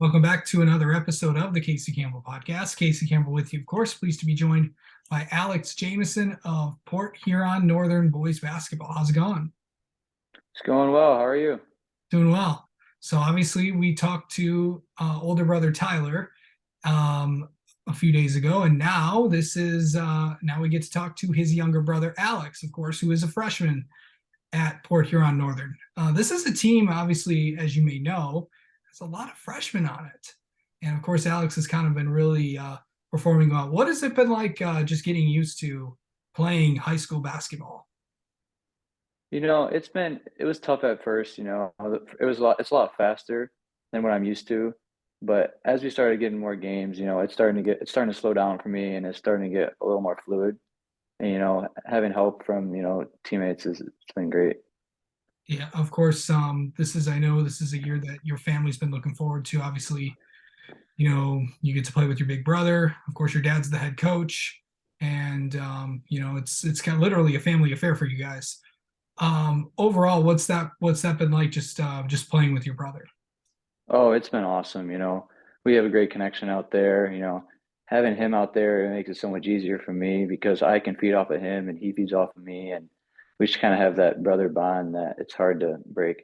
Welcome back to another episode of the Casey Campbell Podcast. Casey Campbell with you, of course. Pleased to be joined by Alex Jamison of Port Huron Northern Boys Basketball. How's it going? It's going well. How are you? Doing well. So obviously we talked to older brother Tyler um, a few days ago, and now we get to talk to his younger brother Alex, of course, who is a freshman at Port Huron Northern. This is a team, obviously, as you may know, has a lot of freshmen on it. And of course, Alex has kind of been really performing well. What has it been like just getting used to playing high school basketball? It was tough at first, it's a lot faster than what I'm used to. But as we started getting more games, it's starting to slow down for me and it's starting to get a little more fluid. And, having help from, teammates it's been great. Yeah, of course. I know this is a year that your family's been looking forward to. Obviously, you get to play with your big brother. Of course, your dad's the head coach, and it's kind of literally a family affair for you guys. Overall, what's that been like? Just playing with your brother. Oh, it's been awesome. We have a great connection out there. Having him out there, it makes it so much easier for me because I can feed off of him and he feeds off of me. And we just kind of have that brother bond that it's hard to break.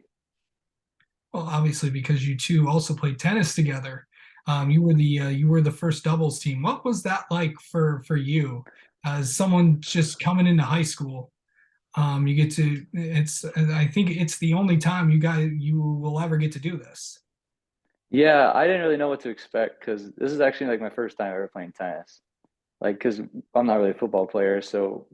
Well, obviously, because you two also played tennis together. You were the first doubles team. What was that like for you as someone just coming into high school? You get to it's I think it's the only time you will ever get to do this. Yeah, I didn't really know what to expect because this is actually like my first time ever playing tennis. Like, because I'm not really a football player, so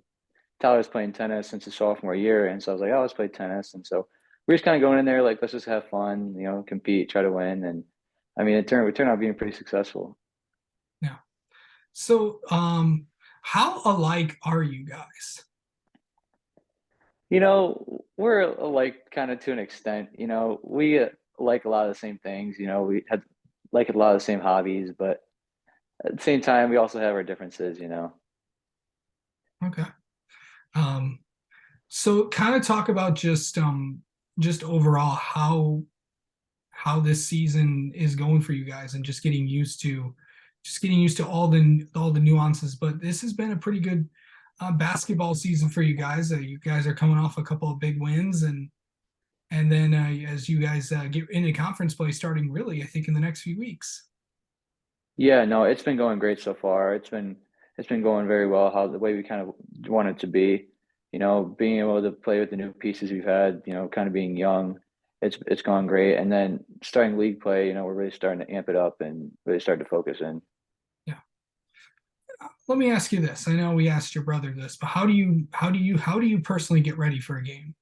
Tyler's playing tennis since his sophomore year, and so I was like, oh, let's play tennis. And so we're just kind of going in there like, let's just have fun, compete, try to win. And I mean, we turned out being pretty successful. Yeah. So, how alike are you guys? We're like kind of to an extent. We like a lot of the same things. We had like a lot of the same hobbies, but at the same time, we also have our differences. Okay. Um, so kind of talk about just overall how this season is going for you guys and just getting used to all the nuances. But this has been a pretty good basketball season for you guys. You guys are coming off a couple of big wins, and then as you guys get into conference play, starting really, I think in the next few weeks. Yeah, no, it's been going great so far. It's been going very well, how the way we kind of want it to be. Being able to play with the new pieces we've had, kind of being young, it's gone great. And then starting league play, we're really starting to amp it up and really start to focus in. Yeah. Let me ask you this. I know we asked your brother this, but how do you personally get ready for a game?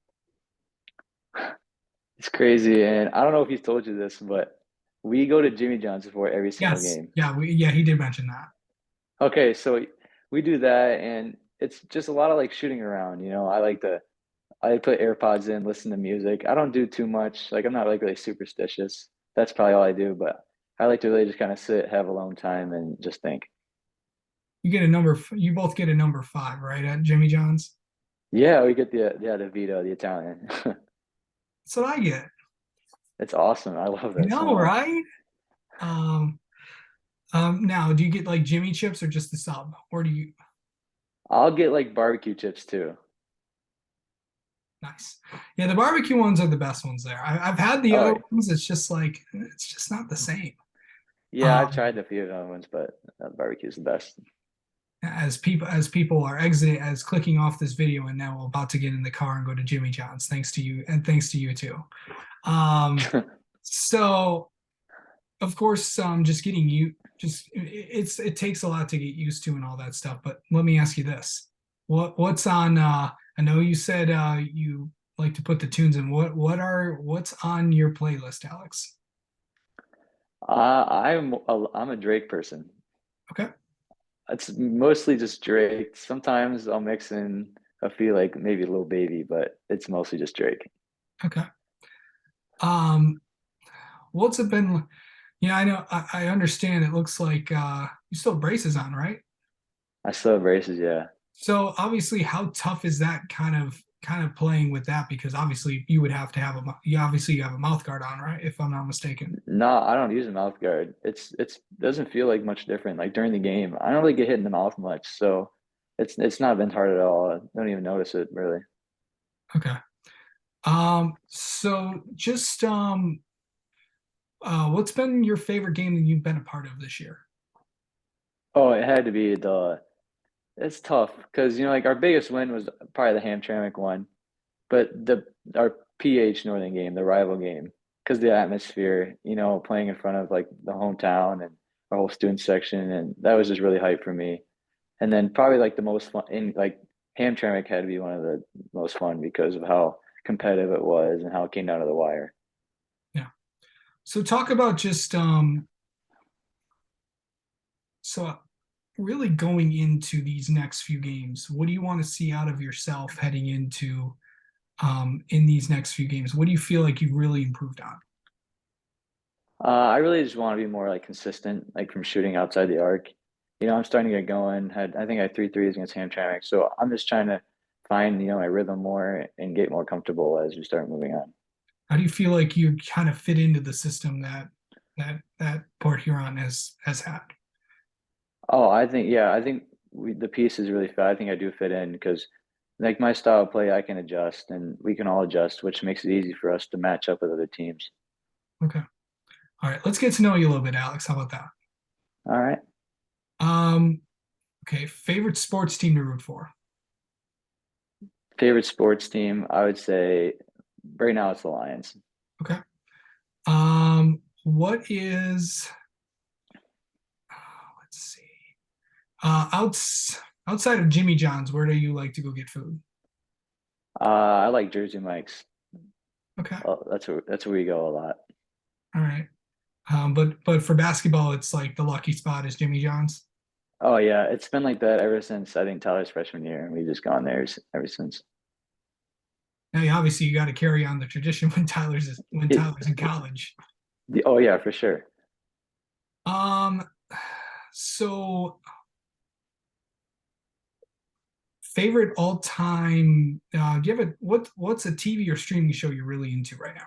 It's crazy, and I don't know if he's told you this, but we go to Jimmy John's before every single Yes. game. Yeah, he did mention that. Okay, so we do that, and it's just a lot of like shooting around. I put AirPods in, listen to music. I don't do too much. Like I'm not like really superstitious. That's probably all I do, but I like to really just kind of sit, have alone time, and just think. You both get a number five, right, at Jimmy John's? Yeah, we get the Vito, the Italian. That's what I get. It's awesome. I love You that so know, much. right? Um, now do you get like Jimmy chips or just the sub? Or do you I'll get like barbecue chips too. nice. Yeah, the barbecue ones are the best ones there. I've had the other Oh, ones, it's just not the same. yeah, I've Um, tried a few other ones, but barbecue is the best. as people are exiting as clicking off this video and now about to get in the car and go to Jimmy John's, thanks to you and thanks to you too. Um, so of course, just getting you just it takes a lot to get used to and all that stuff. But let me ask you this: what's on? I know you said you like to put the tunes in. What's on your playlist, Alex? I'm a Drake person. Okay, It's mostly just Drake. Sometimes I'll mix in a few like maybe a little baby, but it's mostly just Drake. okay. Um, what's it been? Yeah, I know. I understand. It looks like you still have braces on, right? I still have braces, yeah. So obviously, how tough is that kind of kind of playing with that? Because obviously you would have to have you obviously you have a mouth guard on, right? If I'm not mistaken. No, I don't use a mouth guard. It's doesn't feel like much different. Like during the game, I don't really get hit in the mouth much, so it's not been hard at all. I don't even notice it really. Okay. So just what's been your favorite game that you've been a part of this year? Oh, it had to be the. It's tough because like our biggest win was probably the Hamtramck one, but the our PH Northern game, the rival game, because the atmosphere, playing in front of like the hometown and our whole student section, and that was just really hype for me. And then probably like the most fun in like Hamtramck had to be one of the most fun because of how competitive it was and how it came down to the wire. Yeah. So talk about just so really going into these next few games, what do you want to see out of yourself heading into in these next few games? What do you feel like you've really improved on? I really just want to be more like consistent, like from shooting outside the arc. I'm starting to get going. I think I had three threes against Hamtramck, so I'm just trying to find my rhythm more and get more comfortable as we start moving on. How do you feel like you kind of fit into the system that Port Huron has had? Oh, I think the piece is really fit. I think I do fit in because like my style of play, I can adjust and we can all adjust, which makes it easy for us to match up with other teams. Okay. All right. Let's get to know you a little bit, Alex. How about that? All right. Um, okay. Favorite sports team to root for? Favorite sports team, I would say right now it's the Lions. Okay. What is let's see. Outside of Jimmy John's, where do you like to go get food? I like Jersey Mike's. Okay. Oh, that's where we go a lot. All right. But for basketball, it's like the lucky spot is Jimmy John's. Oh yeah, it's been like that ever since I think Tyler's freshman year, and we've just gone there ever since. Now, obviously, you got to carry on the tradition when It, Tyler's in college. oh yeah, for sure. Um, so favorite all time. Do you have what's a TV or streaming show you're really into right now?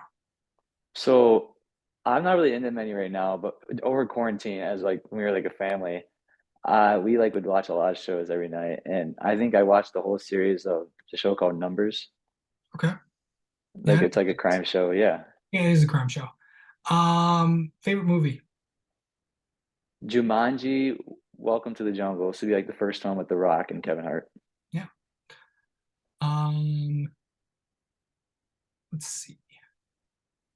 So I'm not really into many right now, but over quarantine, as like when we were like a family, we like would watch a lot of shows every night, and I think I watched the whole series of the show called Numbers. Okay. Like Yeah, it's like a crime show. Yeah, yeah, it is a crime show. Favorite movie? Jumanji, Welcome to the Jungle. This would be like the first one with The Rock and Kevin Hart. Yeah. Um, let's see.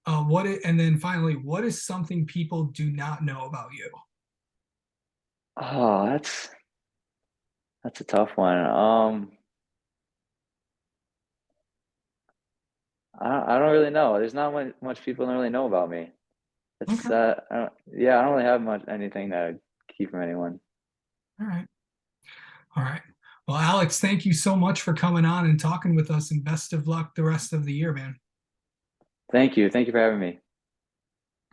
And then finally, what is something people do not know about you? Oh, that's a tough one. I don't really know. There's not much people don't really know about me. It's Okay. yeah, I don't really have much anything that I keep from anyone. All right. All right. Well, Alex, thank you so much for coming on and talking with us, and best of luck the rest of the year, man. Thank you for having me.